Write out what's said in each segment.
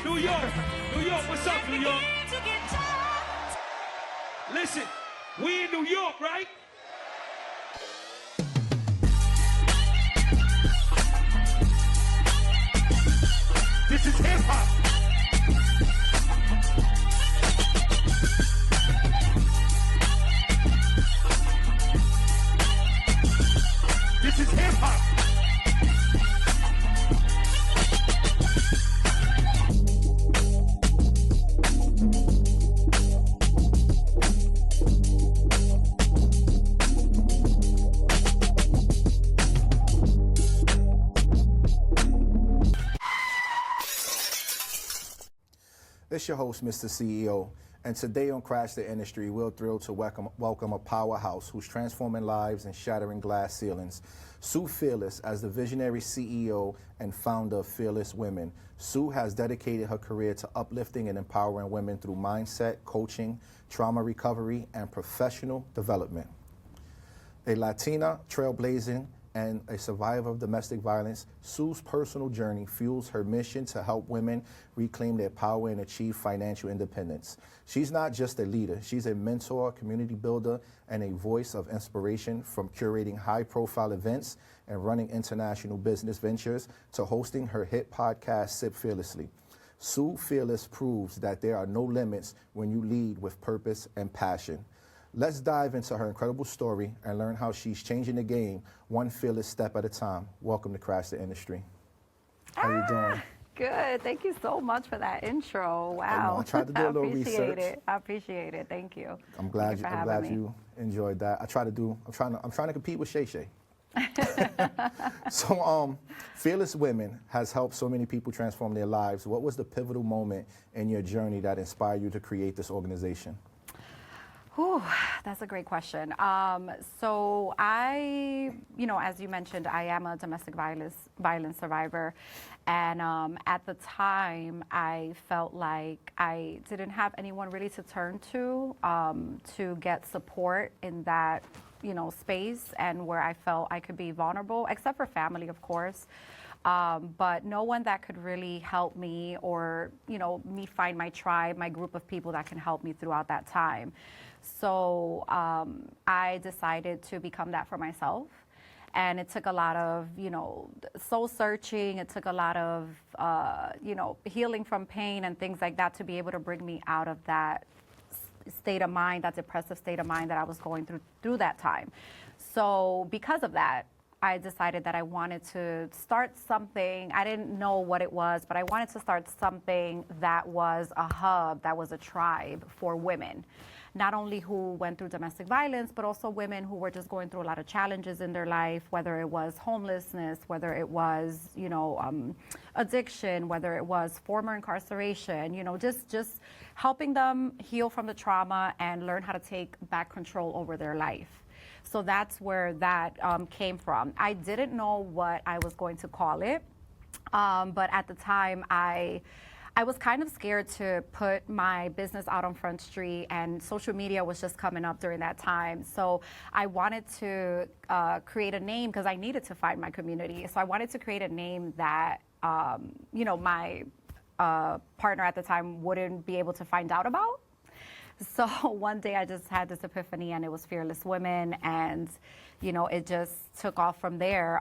New York, New York, what's up, New York? Listen, we in New York, right? This is hip hop. This is hip hop. It's your host, Mr. CEO, and today on Crash the Industry, we're thrilled to welcome a powerhouse who's transforming lives and shattering glass ceilings. Sue Fearless, as the visionary CEO and founder of Fearless Women, Sue has dedicated her career to uplifting and empowering women through mindset, coaching, trauma recovery, and professional development. A Latina trailblazing and a survivor of domestic violence, Sue's personal journey fuels her mission to help women reclaim their power and achieve financial independence. She's not just a leader, she's a mentor, community builder, and a voice of inspiration, from curating high-profile events and running international business ventures to hosting her hit podcast, Sip Fearlessly. Sue Fearless proves that there are no limits when you lead with purpose and passion. Let's dive into her incredible story and learn how she's changing the game one fearless step at a time. Welcome to Crash the Industry. How you doing? Good. Thank you so much for that intro. Wow. I tried to do a little research. I appreciate it. Thank you. I'm glad you enjoyed that. I'm trying to compete with Shay Shay. So, Fearless Women has helped so many people transform their lives. What was the pivotal moment in your journey that inspired you to create this organization? Whew, that's a great question. So I, as you mentioned, I am a domestic violence survivor. And at the time, I felt like I didn't have anyone really to turn to get support in that, space, and where I felt I could be vulnerable, except for family, of course. But no one that could really help me, or, me find my tribe, my group of people that can help me throughout that time. So I decided to become that for myself. And it took a lot of, soul searching. It took a lot of, healing from pain and things like that to be able to bring me out of that state of mind, that depressive state of mind that I was going through that time. So because of that, I decided that I wanted to start something. I didn't know what it was, but I wanted to start something that was a hub, that was a tribe for women. Not only who went through domestic violence, but also women who were just going through a lot of challenges in their life, whether it was homelessness, whether it was, addiction, whether it was former incarceration, just helping them heal from the trauma and learn how to take back control over their life. So that's where that came from. I didn't know what I was going to call it, but at the time I was kind of scared to put my business out on Front Street, and social media was just coming up during that time. So I wanted to create a name because I needed to find my community. So I wanted to create a name that, my partner at the time wouldn't be able to find out about. So one day I just had this epiphany, and it was Fearless Women, and, it just took off from there.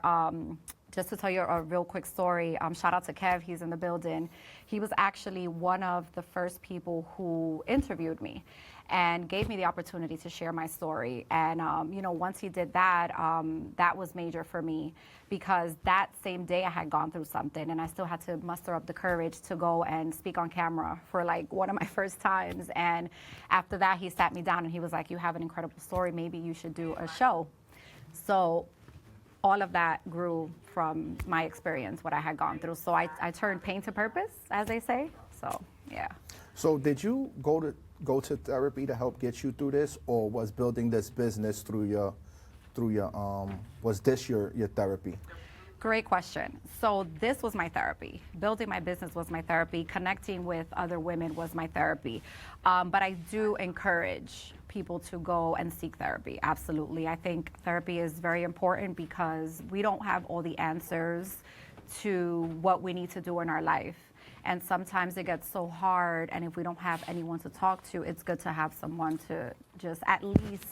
Just to tell you a real quick story, shout out to Kev, he's in the building. He was actually one of the first people who interviewed me and gave me the opportunity to share my story. And, once he did that, that was major for me, because that same day I had gone through something, and I still had to muster up the courage to go and speak on camera for like one of my first times. And after that, he sat me down and he was like, "You have an incredible story, maybe you should do a show." So all of that grew from my experience, what I had gone through. So I turned pain to purpose, as they say. So, yeah. So did you go to therapy to help get you through this, or was building this business was this your therapy? Great question. So this was my therapy. Building my business was my therapy. Connecting with other women was my therapy. But I do encourage people to go and seek therapy. Absolutely. I think therapy is very important because we don't have all the answers to what we need to do in our life. And sometimes it gets so hard, and if we don't have anyone to talk to, it's good to have someone to just at least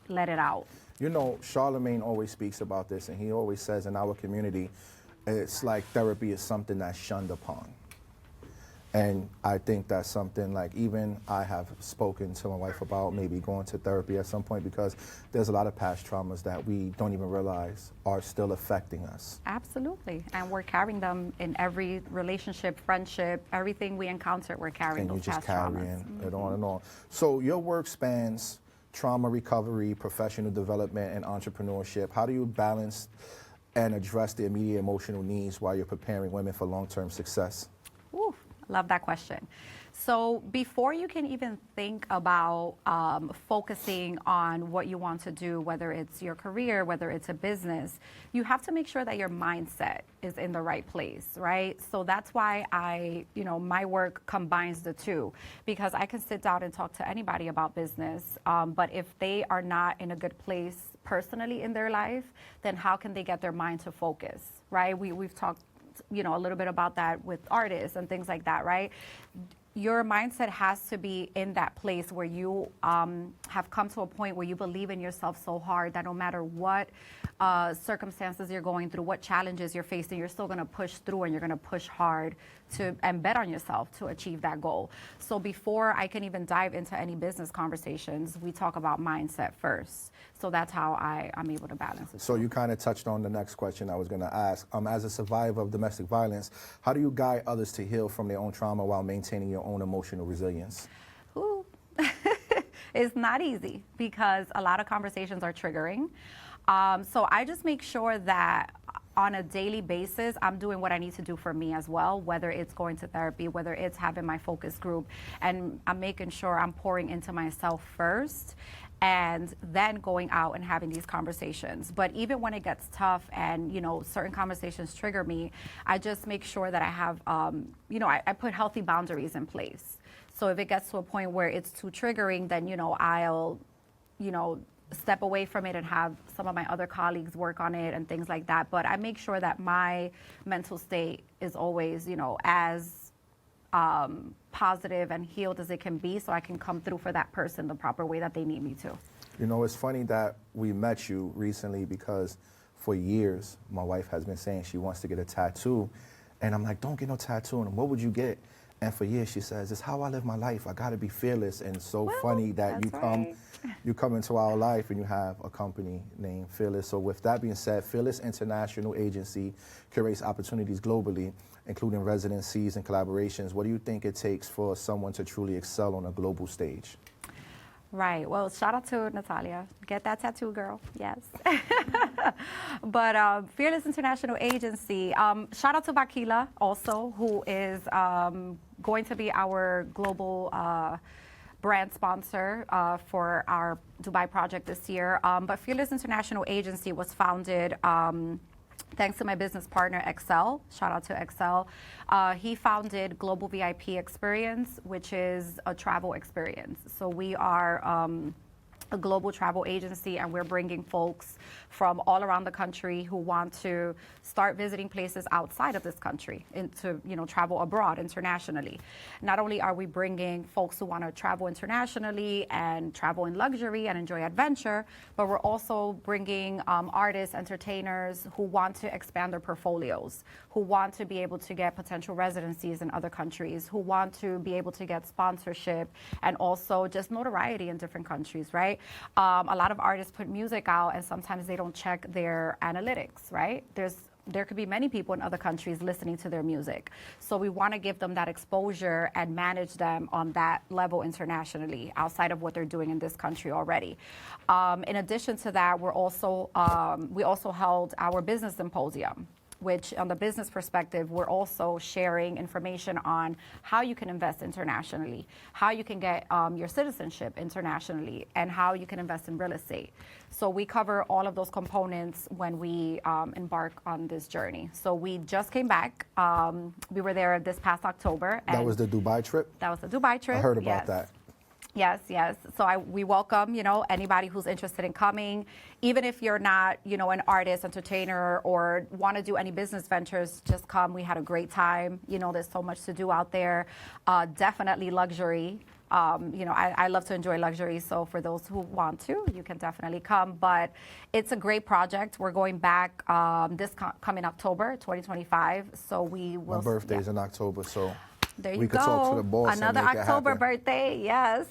let it out. You know, Charlemagne always speaks about this, and he always says in our community, it's like therapy is something that's shunned upon. And I think that's something like even I have spoken to my wife about maybe going to therapy at some point, because there's a lot of past traumas that we don't even realize are still affecting us. Absolutely. And we're carrying them in every relationship, friendship, everything we encounter, we're carrying And you're those just past carrying traumas. it on and on. So your work spans trauma recovery, professional development, and entrepreneurship. How do you balance and address the immediate emotional needs while you're preparing women for long-term success? Ooh, love that question. So before you can even think about focusing on what you want to do, whether it's your career, whether it's a business, you have to make sure that your mindset is in the right place, right? So that's why my work combines the two, because I can sit down and talk to anybody about business, but if they are not in a good place personally in their life, then how can they get their mind to focus, right? We've talked a little bit about that with artists and things like that, right? Your mindset has to be in that place where you have come to a point where you believe in yourself so hard that no matter what circumstances you're going through, what challenges you're facing, you're still going to push through and you're going to push hard and bet on yourself to achieve that goal. So before I can even dive into any business conversations, we talk about mindset first. So that's how I'm able to balance it. So you kind of touched on the next question I was going to ask. As a survivor of domestic violence, how do you guide others to heal from their own trauma while maintaining your own emotional resilience? Ooh. It's not easy because a lot of conversations are triggering. So I just make sure that on a daily basis, I'm doing what I need to do for me as well, whether it's going to therapy, whether it's having my focus group, and I'm making sure I'm pouring into myself first and then going out and having these conversations. But even when it gets tough and, certain conversations trigger me, I just make sure that I have, I put healthy boundaries in place. So if it gets to a point where it's too triggering, then, I'll, step away from it and have some of my other colleagues work on it and things like that. But I make sure that my mental state is always, as positive and healed as it can be, so I can come through for that person the proper way that they need me to. It's funny that we met you recently because for years, my wife has been saying she wants to get a tattoo. And I'm like, don't get no tattoo. And what would you get? And for years, she says, it's how I live my life. I got to be fearless. And it's so funny that you come into our life and you have a company named Fearless. So with that being said, Fearless International Agency curates opportunities globally, including residencies and collaborations. What do you think it takes for someone to truly excel on a global stage? Right. Well, shout out to Natalia. Get that tattoo, girl. Yes. But Fearless International Agency. Shout out to Bakila also, who is going to be our global brand sponsor for our Dubai project this year. But Fearless International Agency was founded thanks to my business partner, Excel. Shout out to Excel. He founded Global VIP Experience, which is a travel experience. So we are a global travel agency, and we're bringing folks from all around the country who want to start visiting places outside of this country to travel abroad internationally. Not only are we bringing folks who want to travel internationally and travel in luxury and enjoy adventure, but we're also bringing artists, entertainers who want to expand their portfolios, who want to be able to get potential residencies in other countries, who want to be able to get sponsorship and also just notoriety in different countries, right? A lot of artists put music out and sometimes they don't check their analytics, right? There could be many people in other countries listening to their music. So we want to give them that exposure and manage them on that level internationally outside of what they're doing in this country already. In addition to that, we also held our business symposium, which on the business perspective, we're also sharing information on how you can invest internationally, how you can get your citizenship internationally, and how you can invest in real estate. So we cover all of those components when we embark on this journey. So we just came back. We were there this past October. That was the Dubai trip? That was the Dubai trip. I heard about that. Yes, yes. So we welcome, anybody who's interested in coming. Even if you're not, an artist, entertainer, or want to do any business ventures, just come. We had a great time. There's so much to do out there. Definitely luxury. I love to enjoy luxury. So for those who want to, you can definitely come. But it's a great project. We're going back coming October 2025. So we will. My birthday's in October, so. There you we go. could talk to the boss. Another and make October it happen. birthday, yes.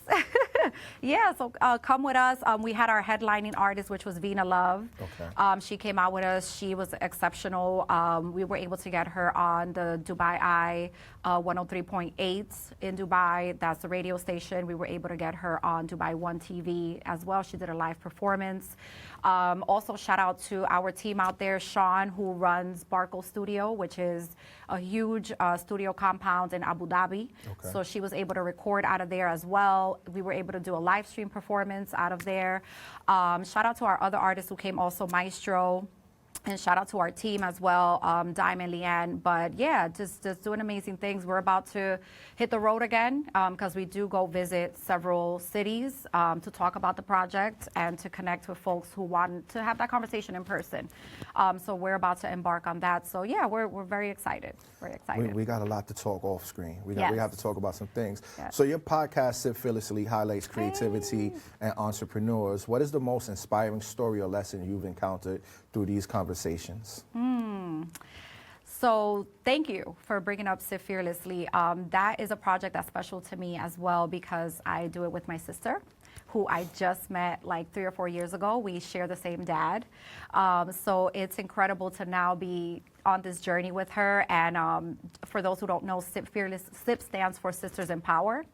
Yeah, so come with us. We had our headlining artist, which was Vina Love. Okay. She came out with us. She was exceptional. We were able to get her on the Dubai Eye 103.8 in Dubai. That's the radio station. We were able to get her on Dubai One TV as well. She did a live performance. Also, shout out to our team out there, Sean, who runs Barco Studio, which is a huge studio compound in Abu Dhabi. Okay. So she was able to record out of there as well. We were able to do a live stream performance out of there. Shout out to our other artists who came also, Maestro. And shout out to our team as well, Diamond, Leanne. But yeah, just doing amazing things. We're about to hit the road again because we do go visit several cities to talk about the project and to connect with folks who want to have that conversation in person. So we're about to embark on that. So yeah, we're very excited. Very excited. We got a lot to talk off screen. We Yes. have to talk about some things. Yes. So your podcast, Sip Fearlessly, highlights creativity and entrepreneurs. What is the most inspiring story or lesson you've encountered through these conversations? So thank you for bringing up Sip Fearlessly. That is a project that's special to me as well because I do it with my sister, who I just met like 3 or 4 years ago. We share the same dad. So it's incredible to now be on this journey with her. And for those who don't know, SIP stands for Sisters in Power.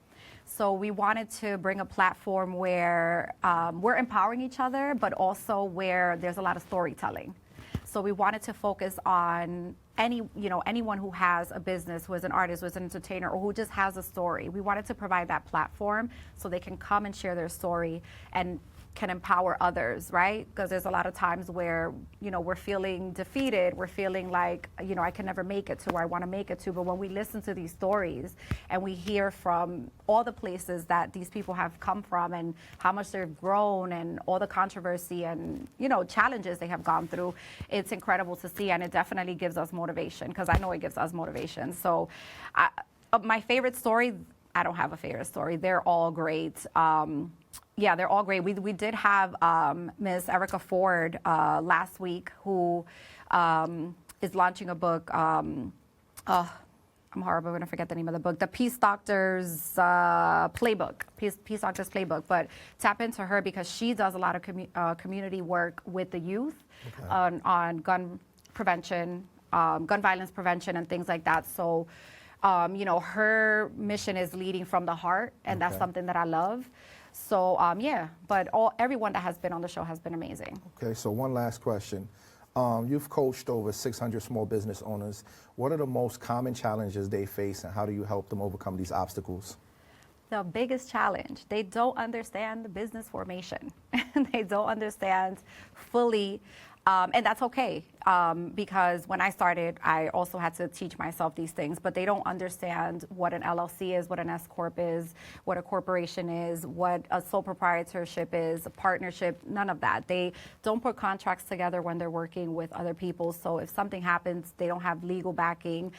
So we wanted to bring a platform where we're empowering each other, but also where there's a lot of storytelling. So we wanted to focus on anyone who has a business, who is an artist, who is an entertainer, or who just has a story. We wanted to provide that platform so they can come and share their story and can empower others, right? Because there's a lot of times where, we're feeling defeated, we're feeling like, I can never make it to where I want to make it to. But when we listen to these stories and we hear from all the places that these people have come from and how much they've grown and all the controversy and, challenges they have gone through, it's incredible to see. And it definitely gives us motivation because I know it gives us motivation. So my favorite story, I don't have a favorite story. They're all great. Yeah, they're all great. We did have Ms. Erica Ford last week, who is launching a book. I'm horrible. I'm going to forget the name of the book. The Peace Doctors Playbook. Peace Doctors Playbook. But tap into her because she does a lot of community work with the youth on gun prevention, gun violence prevention, and things like that. So, her mission is leading from the heart, and that's something that I love. So, but everyone that has been on the show has been amazing. Okay, so one last question. You've coached over 600 small business owners. What are the most common challenges they face, and how do you help them overcome these obstacles? The biggest challenge, they don't understand the business formation. They don't understand fully. And that's okay, because when I started, I also had to teach myself these things, but they don't understand what an LLC is, what an S Corp is, what a corporation is, what a sole proprietorship is, a partnership, none of that. They don't put contracts together when they're working with other people, so if something happens, they don't have legal backing.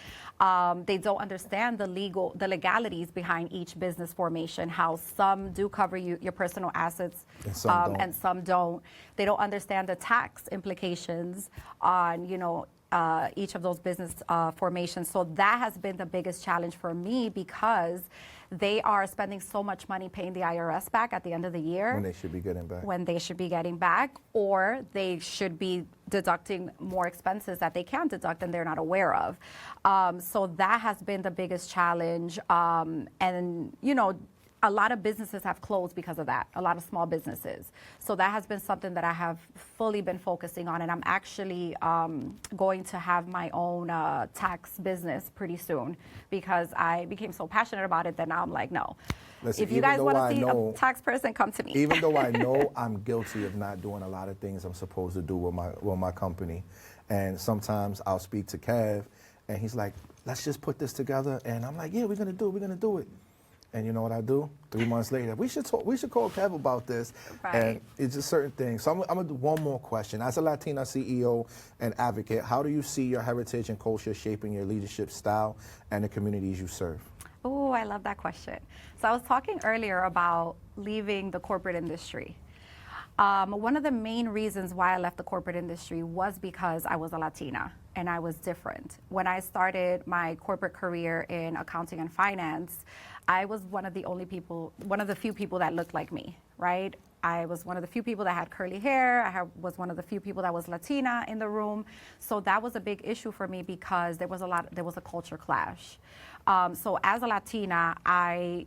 They don't understand the legalities behind each business formation, how some do cover your personal assets and some don't. They don't understand the tax implications on, each of those business formations. So that has been the biggest challenge for me because they are spending so much money paying the IRS back at the end of the year. When they should be getting back. When they should be getting back, or they should be deducting more expenses that they can't deduct and they're not aware of. So that has been the biggest challenge. And, a lot of businesses have closed because of that, a lot of small businesses. So that has been something that I have fully been focusing on. And I'm actually going to have my own tax business pretty soon because I became so passionate about it that now I'm like, no. Listen, if you guys want to see a tax person, come to me. Even though I know I'm guilty of not doing a lot of things I'm supposed to do with my company. And sometimes I'll speak to Kev and he's like, let's just put this together. And I'm like, yeah, we're going to do it. And you know what I do? 3 months later, we should talk. We should call Kev about this. Right. And it's just certain things. So I'm gonna do one more question. As a Latina CEO and advocate, how do you see your heritage and culture shaping your leadership style and the communities you serve? Oh, I love that question. So I was talking earlier about leaving the corporate industry. One of the main reasons why I left the corporate industry was because I was a Latina and I was different. When I started my corporate career in accounting and finance, I was one of the few people that looked like me, right? I was one of the few people that had curly hair. Was one of the few people that was Latina in the room. So that was a big issue for me because there was a culture clash. So as a Latina, I,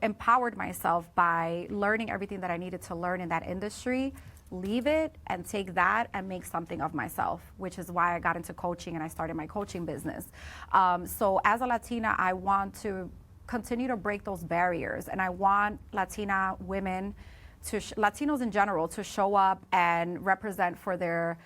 empowered myself by learning everything that I needed to learn in that industry, leave it and take that and make something of myself, which is why I got into coaching and I started my coaching business. So as a Latina, I want to continue to break those barriers, and I want Latina women Latinos in general to show up and represent for their,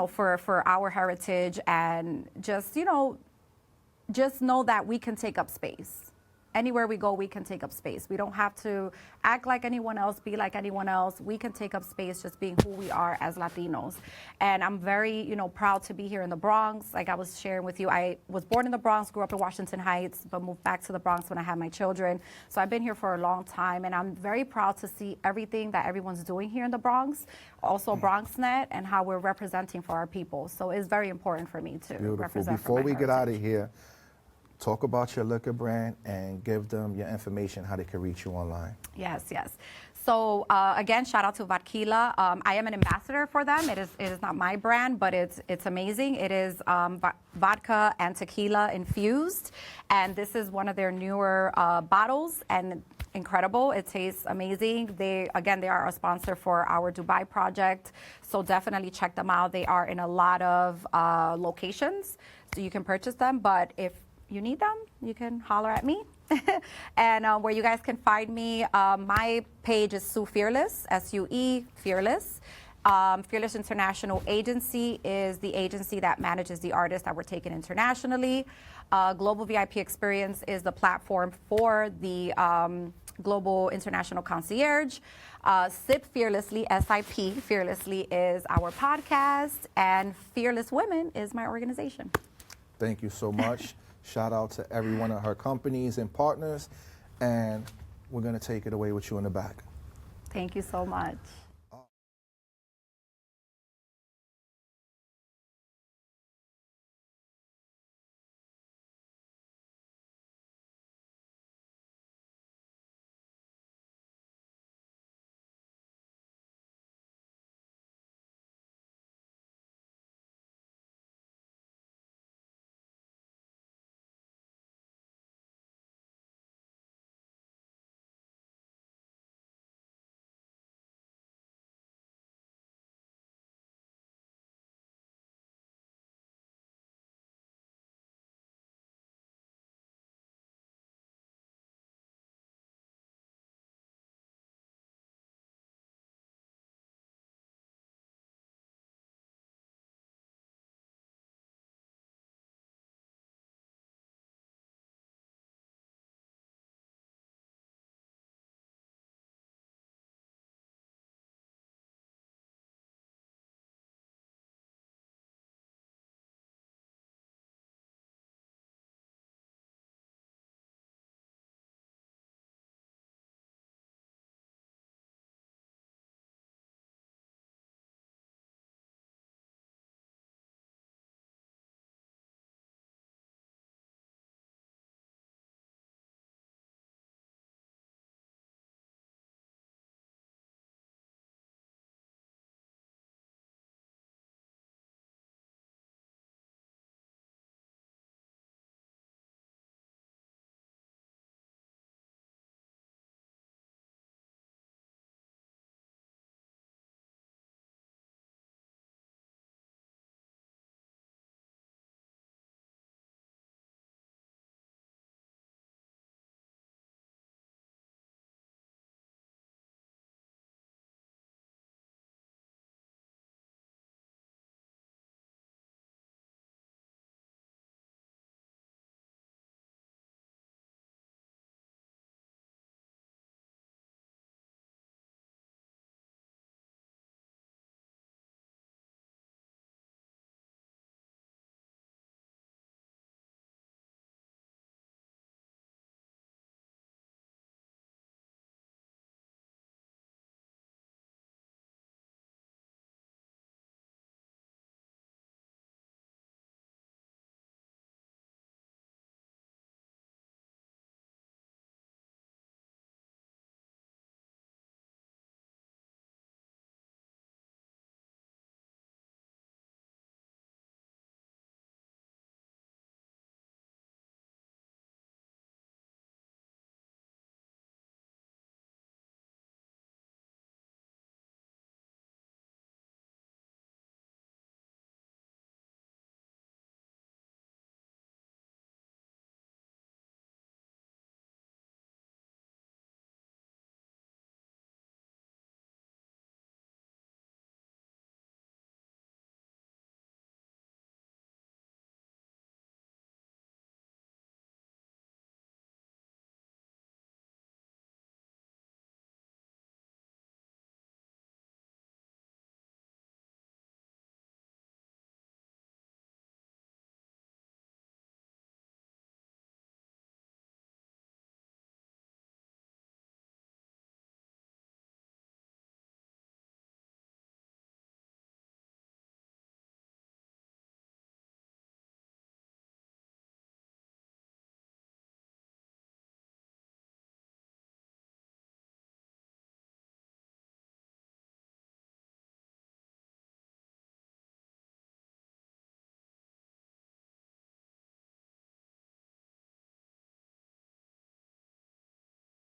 for our heritage, and just know that we can take up space. Anywhere we go, we can take up space. We don't have to act like anyone else, be like anyone else. We can take up space just being who we are as Latinos. And I'm very, proud to be here in the Bronx. Like I was sharing with you, I was born in the Bronx, grew up in Washington Heights, but moved back to the Bronx when I had my children. So I've been here for a long time, and I'm very proud to see everything that everyone's doing here in the Bronx, also BronxNet, and how we're representing for our people. So it's very important for me to represent. Before we get out of heritage. here, talk about your liquor brand and give them your information, how they can reach you online. Yes. So again, shout out to Vodkila. I am an ambassador for them. It is not my brand, but it's amazing. It is vodka and tequila infused, and this is one of their newer bottles, and incredible. It tastes amazing. They are a sponsor for our Dubai project, so definitely check them out. They are in a lot of locations, so you can purchase them. But if you need them, you can holler at me. And where you guys can find me, my page is Sue Fearless, S-U-E, Fearless. Fearless International Agency is the agency that manages the artists that we're taking internationally. Global VIP Experience is the platform for the Global International Concierge. SIP Fearlessly, S-I-P, Fearlessly is our podcast, and Fearless Women is my organization. Thank you so much. Shout out to every one of her companies and partners, and we're going to take it away with you in the back. Thank you so much.